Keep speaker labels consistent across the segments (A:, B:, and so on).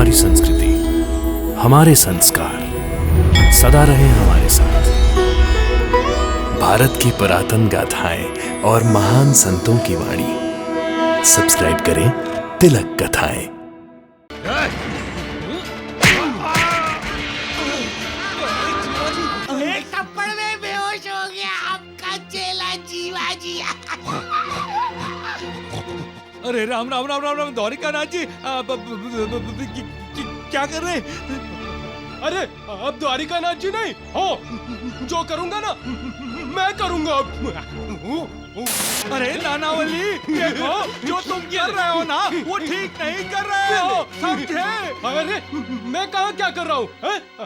A: हमारी संस्कृति, हमारे संस्कार सदा रहे हमारे साथ। भारत की पुरातन गाथाएं और महान संतों की वाणी। सब्सक्राइब करें तिलक कथाएं।
B: एक थप्पड़ में बेहोश हो गया आपका चेला जीवाजी।
C: अरे राम राम राम राम राम द्वारिकानाथ जी, क्या कर रहे हैं?
D: अरे अब द्वारिकानाथ जी नहीं हो, जो करूंगा ना मैं करूंगा अब।
C: अरे नानावली, देखो जो तुम कर रहे हो ना वो ठीक नहीं कर रहे हो, समझे?
D: अरे मैं कहाँ क्या कर रहा हूँ?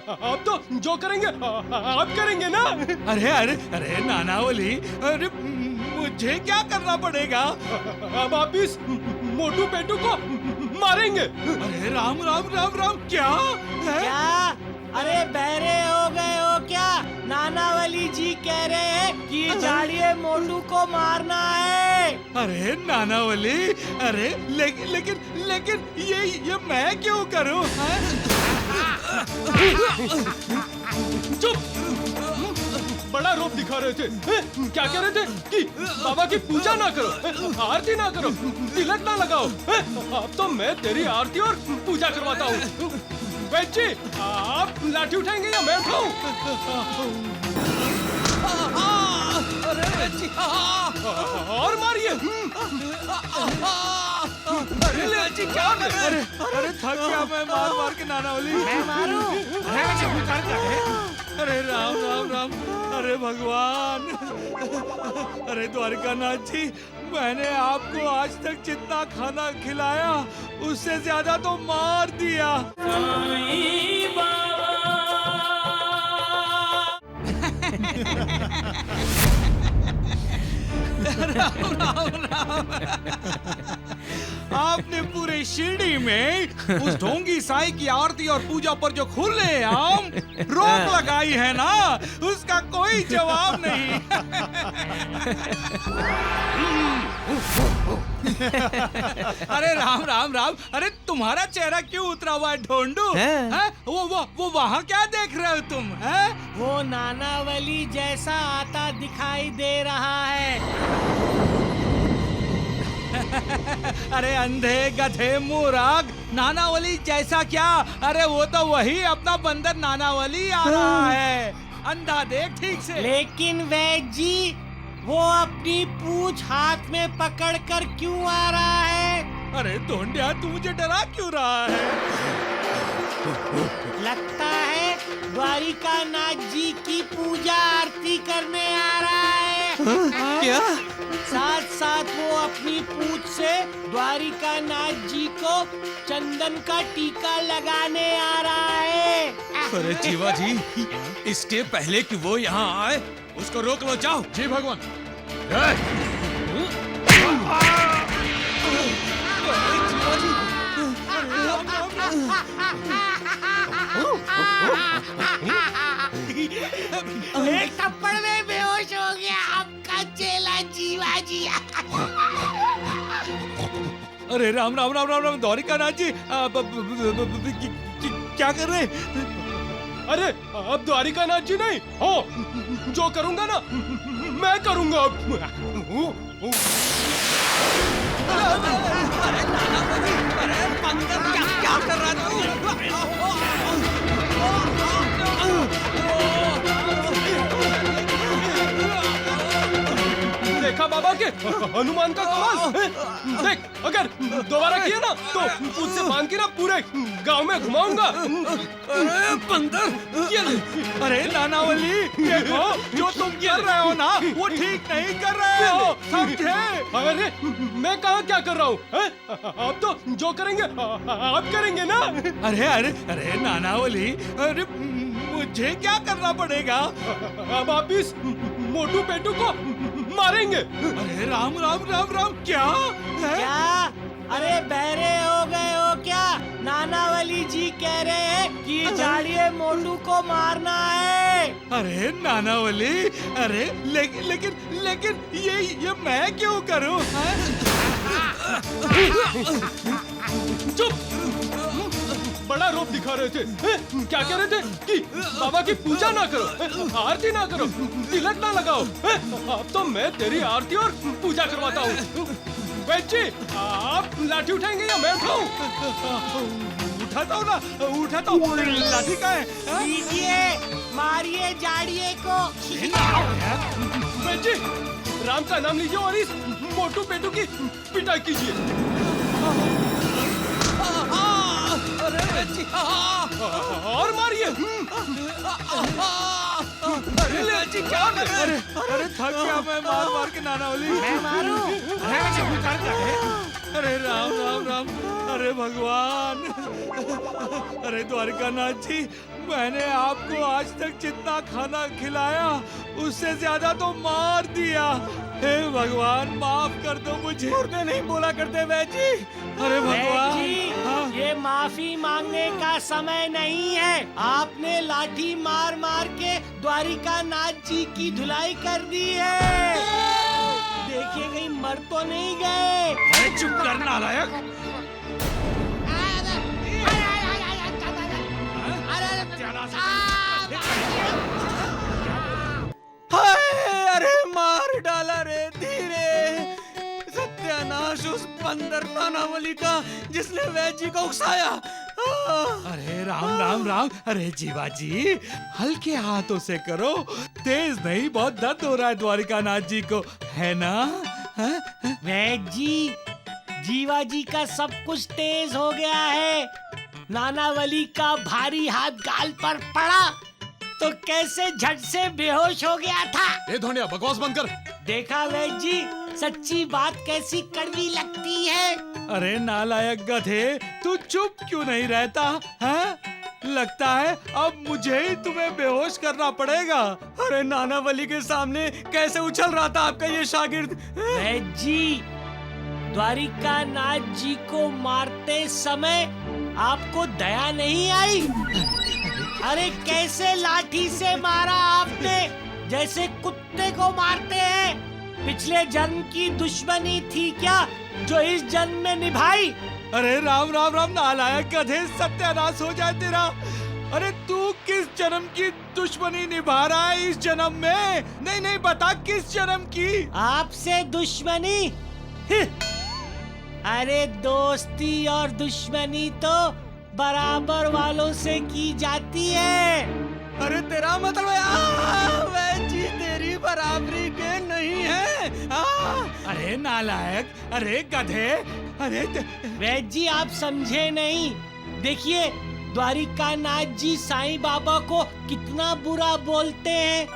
D: अब तो जो करेंगे आप करेंगे ना।
C: अरे अरे अरे नानावली, अरे मुझे क्या करना पड़ेगा?
D: अब आप इस मोटू पेटू को मारेंगे।
C: अरे राम राम राम राम, क्या है?
B: क्या? अरे बहरे हो गए हो क्या? नानावली जी कह रहे हैं कि झाड़िए मोटू को मारना है।
C: अरे नानावली, अरे लेकिन लेकिन लेकिन ये मैं क्यों करूं?
D: चुप! बड़ा रोप दिखा रहे थे। क्या कह रहे थे कि बाबा की पूजा ना करो, आरती ना करो, तिलक ना लगाओ। अब तो मैं तेरी आरती और पूजा करवाता हूँ। वैद्य जी, आप लाठी उठाएंगे या मैं उठाऊं? और मारिए।
C: अरे क्या कर रहे हैं? अरे थक गया मैं मार मार के नानावली।
B: मैं मारूं?
C: अरे राम राम राम, अरे भगवान, अरे द्वारिकानाथ जी, मैंने आपको आज तक जितना खाना खिलाया उससे ज्यादा तो मार दिया। राम राम राम। आपने पूरे शिरडी में उस ढोंगी साई की आरती और पूजा पर जो खुलेआम रोक लगाई है ना, उसका कोई जवाब नहीं। अरे राम राम राम, अरे तुम्हारा चेहरा क्यों उतरा हुआ है ढोंडू? वो वहाँ क्या देख रहे हो तुम? हैं?
B: वो नानावली जैसा आता दिखाई दे रहा है।
C: अरे अंधे गधे मूर्ख, नानावली जैसा क्या? अरे वो तो वही अपना बंदर नानावली आ रहा है। अंधा देख ठीक से।
B: लेकिन वैद्य जी, वो अपनी पूंछ हाथ में पकड़कर क्यों आ रहा है?
C: अरे ढोंडिया, तू मुझे डरा क्यों रहा है?
B: लगता है द्वारिकानाथ जी की पूजा आरती करने आ रहा है।
C: क्या?
B: साथ साथ वो अपनी पूंछ से द्वारिकानाथ जी को चंदन का टीका लगाने आ रहा है।
C: अरे जीवा जी, इसके पहले कि वो यहाँ आए उसको रोक लो, जाओ।
D: जी भगवान।
B: एक थप्पड़ में बेहोश हो गया आपका चेला जीवाजी।
C: अरे राम राम राम राम राम द्वारिकानाथ जी, क्या कर रहे हैं?
D: अरे अब द्वारिकानाथ जी नहीं हो, जो करूंगा ना मैं करूंगा अब।
C: क्या कर रहा तू?
D: देखा बाबा के हनुमान का कमाल। देख, अगर दोबारा किया ना तो उससे बांध के ना पूरे गांव में घुमाऊंगा।
C: अरे बंदर, ये अरे नानावली, देखो जो तुम कर रहे हो ना वो ठीक नहीं कर रहे हो, समझे?
D: अरे मैं कहाँ क्या कर रहा हूँ? अब तो जो करेंगे आप करेंगे ना।
C: अरे अरे अरे नानावली, अरे मुझे क्या करना पड़ेगा?
D: अब आप इस मोटू पेटू को मारेंगे।
C: अरे राम राम राम राम, क्या है?
B: क्या? अरे बहरे हो गए हो क्या? नानावली जी कह रहे हैं कि झाड़िए मोटू को मारना है।
C: अरे नानावली, अरे लेकिन लेकिन लेकिन ये मैं क्यों करूं?
D: चुप! बड़ा रूप दिखा रहे थे। हैं? क्या कह रहे थे कि बाबा की पूजा ना करो, हैं? आरती ना करो, तिलक ना लगाओ। हैं? अब तो मैं तेरी आरती और पूजा करवाता हूँ। वैद्य जी, आप लाठी उठाएंगे या मैं उठाऊं?
C: उठाता हूँ ना, उठाता हूँ। लाठी का है?
B: लीजिए, मारिए जाड़िए को।
D: वैद्य जी, राम का नाम लीजिए और इस मोटू पेटू की पिटाई कीजिए।
C: अरे बच्ची,
D: और मारिए।
C: अरे बच्ची क्या कर? अरे थक गया मैं मार मार के नानावली।
B: मैं मारूं?
C: अरे राम राम राम, अरे भगवान, अरे द्वारिकानाथ जी, मैंने आपको आज तक जितना खाना खिलाया उससे ज्यादा तो मार दिया। हे भगवान, माफ कर दो मुझे।
D: मुर्दे नहीं बोला करते वैद्य जी।
C: अरे भगवान,
B: जी, ये माफी मांगने का समय नहीं है। आपने लाठी मार मार के द्वारिकानाथ जी की धुलाई कर दी है। देखिए कहीं मर तो नहीं गए।
C: अरे चुप कर नालायक।
E: हाय, अरे मार डाला रे धीरे। सत्यानाश उस बंदर नानावली का जिसने वैद्य जी को उकसाया।
C: अरे राम राम राम, अरे जीवा जी, हल्के हाथों से करो, तेज नहीं, बहुत दर्द हो रहा है द्वारिकानाथ जी को, है ना?
B: वैद्य जी, जीवा जी का सब कुछ तेज हो गया है। नानावली का भारी हाथ गाल पर पड़ा तो कैसे झट से बेहोश हो गया था।
C: ए धोनिया, बकवास बंद कर।
B: देखा वैद्य जी, सच्ची बात कैसी कड़वी लगती है।
C: अरे नालायक गधे, तू चुप क्यों नहीं रहता है? लगता है अब मुझे ही तुम्हें बेहोश करना पड़ेगा।
E: अरे नानावली के सामने कैसे उछल रहा था आपका ये शागिर्द।
B: वैद्य जी, द्वारिकानाथ जी को मारते समय आपको दया नहीं आई? अरे कैसे लाठी से मारा आपने, जैसे कुत्ते को मारते हैं। पिछले जन्म की दुश्मनी थी क्या जो इस जन्म में निभाई?
C: अरे राम राम राम, नालायक गधे, सत्यानाश हो जाए तेरा। अरे तू किस जन्म की दुश्मनी निभा रहा है इस जन्म में? नहीं नहीं, बता किस जन्म की?
B: आपसे दुश्मनी? अरे दोस्ती और दुश्मनी तो बराबर वालों से की जाती है।
E: अरे तेरा मतलब है वैद्य जी तेरी बराबरी के नहीं है।
C: अरे नालायक, अरे गधे, अरे
B: वैद्य जी आप समझे नहीं। देखिए द्वारिकानाथ जी साईं बाबा को कितना बुरा बोलते हैं।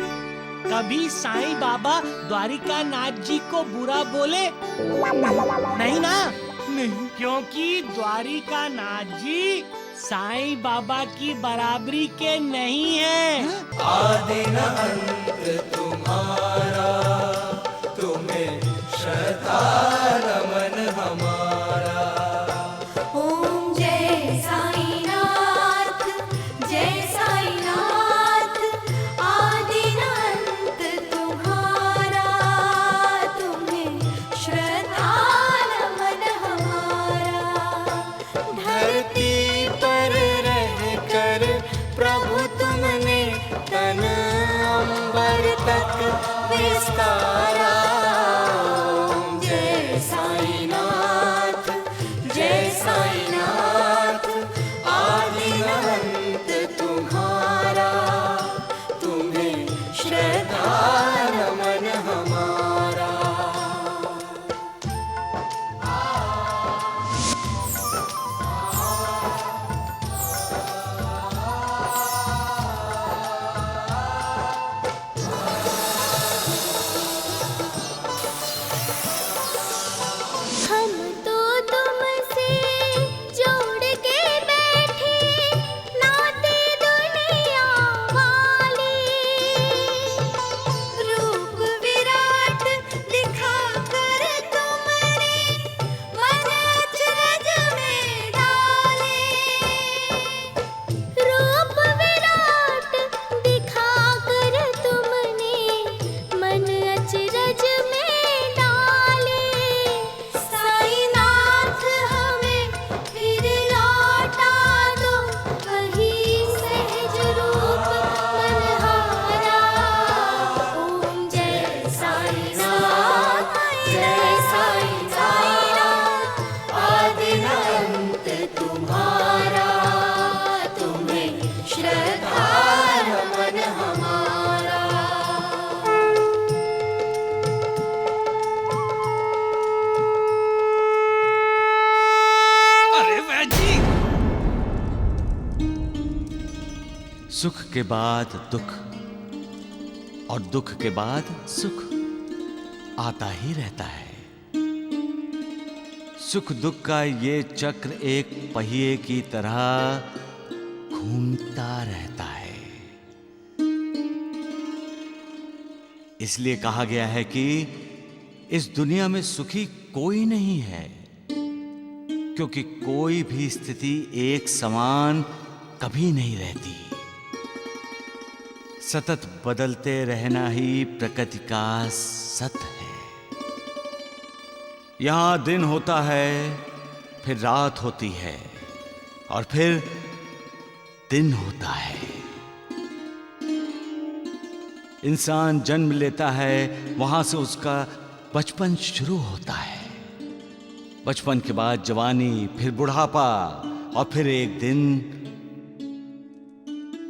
B: कभी साईं बाबा द्वारिकानाथ जी को बुरा बोले? नहीं ना?
C: नहीं।
B: क्योंकि द्वारिकानाथ जी साईं बाबा की बराबरी के नहीं है।
E: आदि न अंत तुम्हारा, तुम्हें श्रद्धा नमन हमारा।
F: ओम जय साईनाथ, जय साईनाथ। आदि न अंत तुम्हारा, तुम्हें श्रद्धा नमन हमारा।
E: धरती पर रहकर प्रभु तुमने तन अंबर तक विस्तार सुख के बाद दुख और दुख के बाद सुख आता ही रहता है। सुख दुख का ये चक्र एक पहिए की तरह घूमता रहता है। इसलिए कहा गया है कि इस दुनिया में सुखी कोई नहीं है, क्योंकि कोई भी स्थिति एक समान कभी नहीं रहती। सतत बदलते रहना ही प्रकृति का सत्य है। यहां दिन होता है, फिर रात होती है और फिर दिन होता है। इंसान जन्म लेता है, वहां से उसका बचपन शुरू होता है। बचपन के बाद जवानी, फिर बुढ़ापा और फिर एक दिन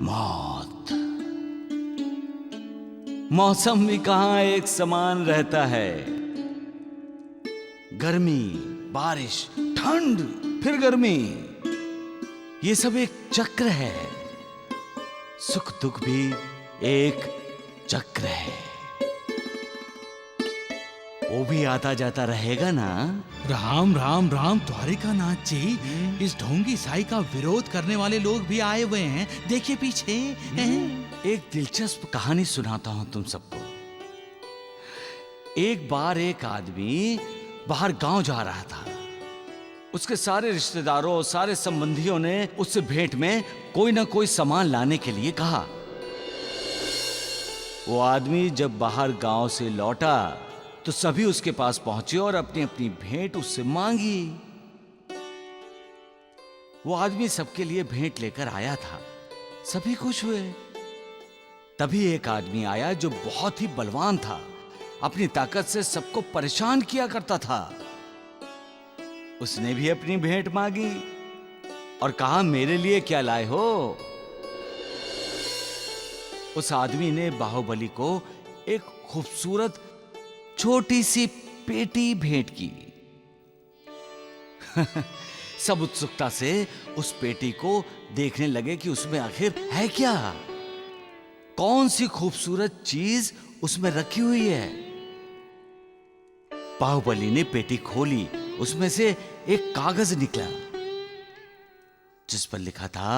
E: मौत। मौसम भी कहां एक समान रहता है। गर्मी, बारिश, ठंड, फिर गर्मी, ये सब एक चक्र है। सुख दुख भी एक चक्र है। वो भी आता जाता रहेगा ना।
C: राम राम राम द्वारिकानाथ जी, इस ढोंगी साई का विरोध करने वाले लोग भी आए हुए हैं। देखिए पीछे।
E: एक दिलचस्प कहानी सुनाता हूं तुम सबको। एक बार एक आदमी बाहर गांव जा रहा था। उसके सारे रिश्तेदारों और सारे संबंधियों ने उससे भेंट में कोई ना कोई सामान लाने के लिए कहा। वो आदमी जब बाहर गांव से लौटा तो सभी उसके पास पहुंचे और अपनी अपनी भेंट उससे मांगी। वो आदमी सबके लिए भेंट लेकर आया था। सभी खुश हुए। तभी एक आदमी आया जो बहुत ही बलवान था, अपनी ताकत से सबको परेशान किया करता था। उसने भी अपनी भेंट मांगी और कहा, मेरे लिए क्या लाए हो? उस आदमी ने बाहुबली को एक खूबसूरत छोटी सी पेटी भेंट की। सब उत्सुकता से उस पेटी को देखने लगे कि उसमें आखिर है क्या, कौन सी खूबसूरत चीज उसमें रखी हुई है। बाहुबली ने पेटी खोली। उसमें से एक कागज निकला जिस पर लिखा था,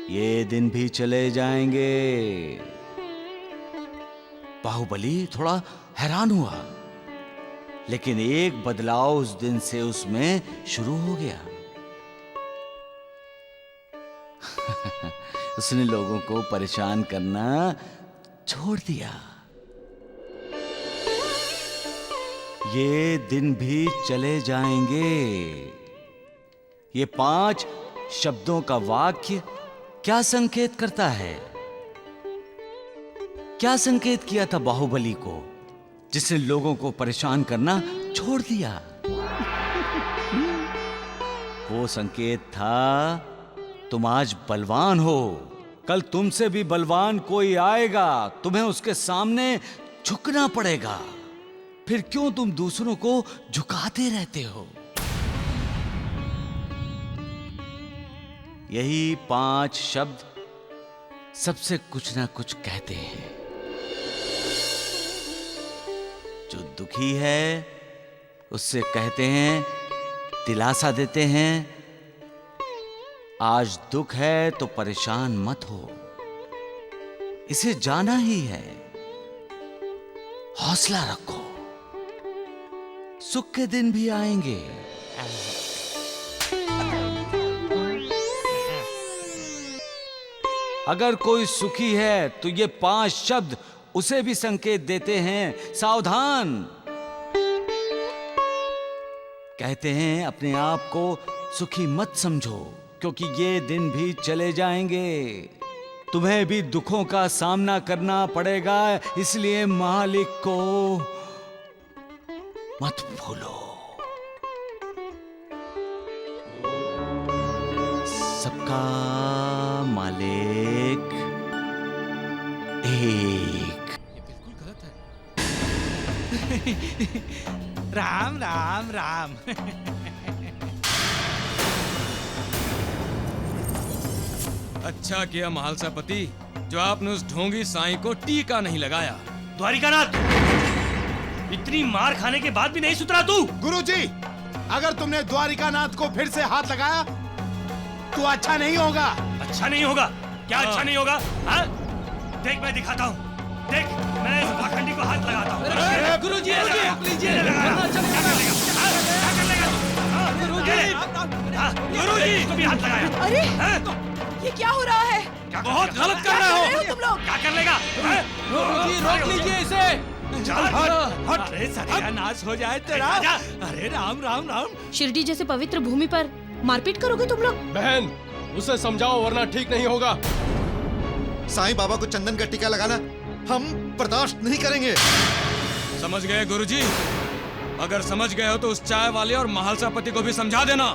E: ये दिन भी चले जाएंगे। बाहुबली थोड़ा हैरान हुआ, लेकिन एक बदलाव उस दिन से उसमें शुरू हो गया। उसने लोगों को परेशान करना छोड़ दिया। ये दिन भी चले जाएंगे, ये 5 शब्दों का वाक्य क्या संकेत करता है? क्या संकेत किया था बाहुबली को, जिसने लोगों को परेशान करना छोड़ दिया? वो संकेत था, तुम आज बलवान हो, कल तुमसे भी बलवान कोई आएगा, तुम्हें उसके सामने झुकना पड़ेगा। फिर क्यों तुम दूसरों को झुकाते रहते हो? यही 5 शब्द सबसे कुछ ना कुछ कहते हैं। जो दुखी है उससे कहते हैं, दिलासा देते हैं, आज दुख है तो परेशान मत हो, इसे जाना ही है, हौसला रखो, सुख के दिन भी आएंगे। अगर कोई सुखी है तो ये 5 शब्द उसे भी संकेत देते हैं, सावधान। कहते हैं, अपने आप को सुखी मत समझो, क्योंकि ये दिन भी चले जाएंगे। तुम्हें भी दुखों का सामना करना पड़ेगा, इसलिए मालिक को मत भूलो। सबका मालिक एक।
C: ये बिल्कुल गलत है।
B: राम राम राम।
C: अच्छा किया महालसापति जो आपने उस ढोंगी साईं को टीका नहीं लगाया।
B: द्वारिकानाथ, इतनी मार खाने के बाद भी नहीं सुधरा तू?
G: गुरुजी, अगर तुमने द्वारिकानाथ को फिर से हाथ लगाया तो अच्छा नहीं होगा।
B: अच्छा नहीं होगा? क्या अच्छा नहीं होगा? हाँ? देख मैं दिखाता हूँ। देख मैं इस पाखंडी को हाथ लगाता हूँ।
D: गुरुजी,
B: ये लगा।
D: रोक लीजिए।
B: ये लगा।
D: वरना चलेगा।
B: क्या कर लेगा? हाँ? हाँ, गुरुजी इसको भी हाथ लगाया।
H: अरे
B: हाँ?
H: ये क्या हो रहा है?
B: क्या बहुत गलत कर
H: क्या
B: रहे
H: कर रहे
B: हो?
H: हो तुम लोग?
B: क्या कर लेगा? हाँ?
D: गुरुजी, रोक लीजिए इसे।
B: चल हट।
C: अरे सत्यानाश हो जाए तेरा।
B: आजा।
C: अरे राम राम राम।
H: शिरडी जैसे पवित्र भूमि पर मारपीट करोगे तुम लोग?
D: बहन, उसे समझाओ वरना ठीक नहीं होगा।
I: साईं बाबा को चंदन का टीका लगाना हम बर्दाश्त नहीं करेंगे।
C: समझ गए गुरुजी? अगर समझ गए हो तो उस चाय वाले और महालसापति को भी समझा देना।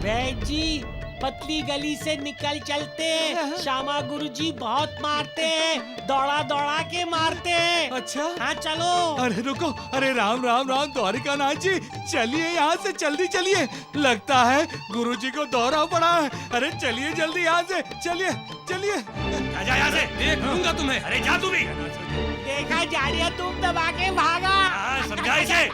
B: बैठ जी, पतली गली से निकल चलते हैं। श्यामा गुरुजी बहुत मारते हैं, दौड़ा दौड़ा के मारते हैं।
C: अच्छा?
B: हाँ चलो।
C: अरे रुको, अरे राम राम राम द्वारिकानाथ जी, चलिए यहाँ से जल्दी चलिए। लगता है गुरुजी को दौरा पड़ा है। अरे चलिए जल्दी यहाँ से, चलिए चलिए।
B: जा यहाँ से।
C: देख लूंगा तुम्हें।
B: अरे जा तू भी। देखा जाड़िया तुम दबा के भागा। समझा इसे।